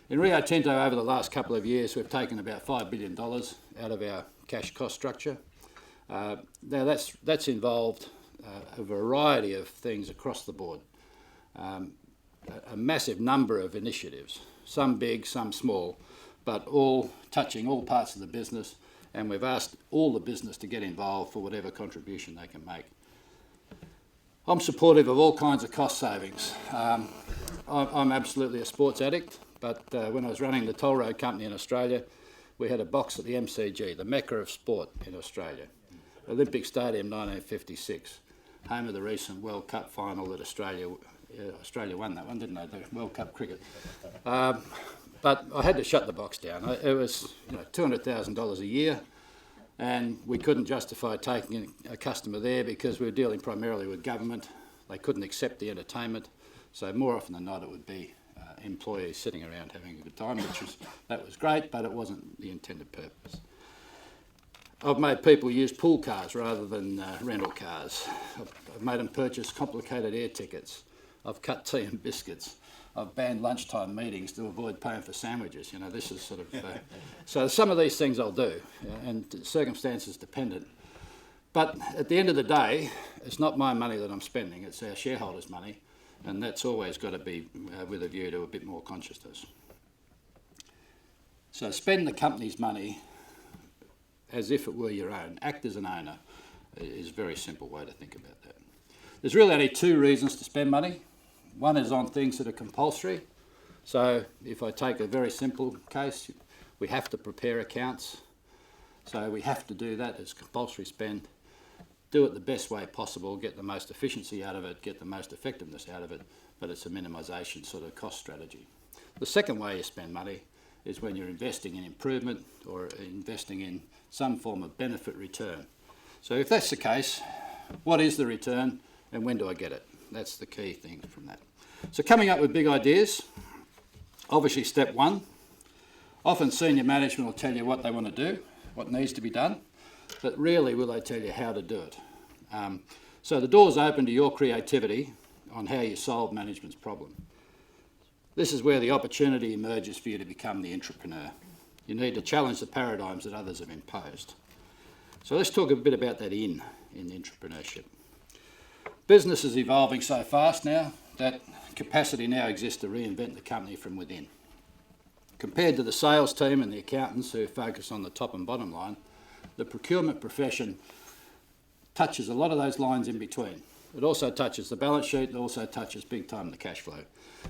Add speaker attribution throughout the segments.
Speaker 1: In Rio Tinto, over the last couple of years, we've taken about $5 billion out of our cash cost structure. Now that's involved a variety of things across the board, a massive number of initiatives, some big, some small, but all touching all parts of the business, and we've asked all the business to get involved for whatever contribution they can make. I'm supportive of all kinds of cost savings. I'm absolutely a sports addict, but when I was running the toll road company in Australia, we had a box at the MCG, the Mecca of sport in Australia. Olympic Stadium 1956, home of the recent World Cup final that Australia won that one, didn't they? The World Cup cricket. But I had to shut the box down. It was $200,000 a year, and we couldn't justify taking a customer there because we were dealing primarily with government. They couldn't accept the entertainment, so more often than not it would be employees sitting around having a good time, that was great, but it wasn't the intended purpose. I've made people use pool cars rather than rental cars. I've made them purchase complicated air tickets. I've cut tea and biscuits. I've banned lunchtime meetings to avoid paying for sandwiches. This is sort of... so some of these things I'll do, and circumstances dependent. But at the end of the day, it's not my money that I'm spending, it's our shareholders' money, and that's always got to be with a view to a bit more consciousness. So spend the company's money as if it were your own. Act as an owner is a very simple way to think about that. There's really only two reasons to spend money. One is on things that are compulsory. So if I take a very simple case, we have to prepare accounts. So we have to do that as compulsory spend. Do it the best way possible, get the most efficiency out of it, get the most effectiveness out of it, but it's a minimisation sort of cost strategy. The second way you spend money is when you're investing in improvement or investing in some form of benefit return. So if that's the case, what is the return and when do I get it? That's the key thing from that. So coming up with big ideas, obviously step one. Often senior management will tell you what they want to do, what needs to be done, but rarely will they tell you how to do it. So the door's open to your creativity on how you solve management's problem. This is where the opportunity emerges for you to become the intrapreneur. You need to challenge the paradigms that others have imposed. So let's talk a bit about that in entrepreneurship. Business is evolving so fast now that capacity now exists to reinvent the company from within. Compared to the sales team and the accountants who focus on the top and bottom line, the procurement profession touches a lot of those lines in between. It also touches the balance sheet, it also touches big time the cash flow.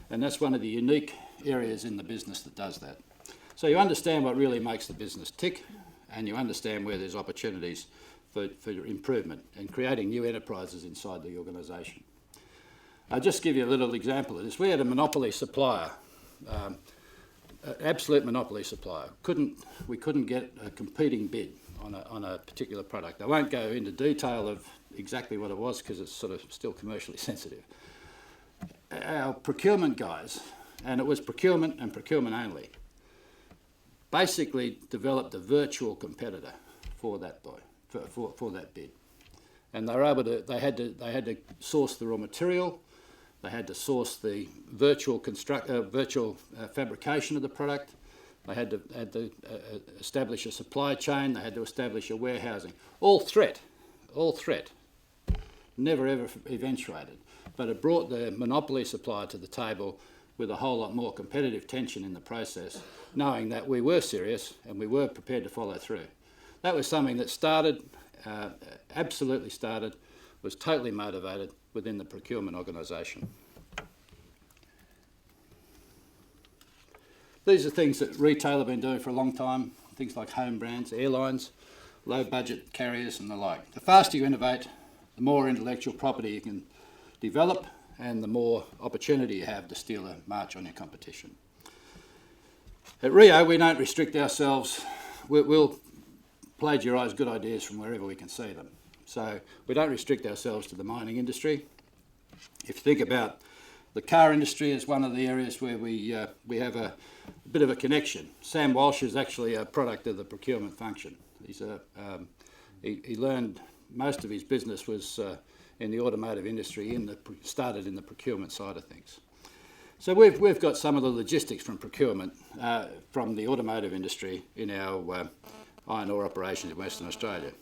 Speaker 1: And that's one of the unique areas in the business that does that. So you understand what really makes the business tick, and you understand where there's opportunities for improvement and creating new enterprises inside the organisation. I'll just give you a little example of this. We had a monopoly supplier, an absolute monopoly supplier. We couldn't get a competing bid on a particular product. I won't go into detail of exactly what it was because it's sort of still commercially sensitive. Our procurement guys, and it was procurement and procurement only, basically developed a virtual competitor for that for that bid, and they were able to. They had to source the raw material, they had to source the virtual fabrication of the product, they had to establish a supply chain, they had to establish a warehousing. All threat, never ever eventuated, but it brought the monopoly supplier to the table with a whole lot more competitive tension in the process, knowing that we were serious and we were prepared to follow through. That was something that started, absolutely started, was totally motivated within the procurement organisation. These are things that retail have been doing for a long time, things like home brands, airlines, low budget carriers and the like. The faster you innovate, the more intellectual property you can develop and the more opportunity you have to steal a march on your competition. At Rio, we don't restrict ourselves. We'll plagiarise good ideas from wherever we can see them. So we don't restrict ourselves to the mining industry. If you think about the car industry as one of the areas where we have a bit of a connection. Sam Walsh is actually a product of the procurement function. He learned most of his business was in the automotive industry, started in the procurement side of things. So we've got some of the logistics from procurement from the automotive industry in our iron ore operations in Western Australia.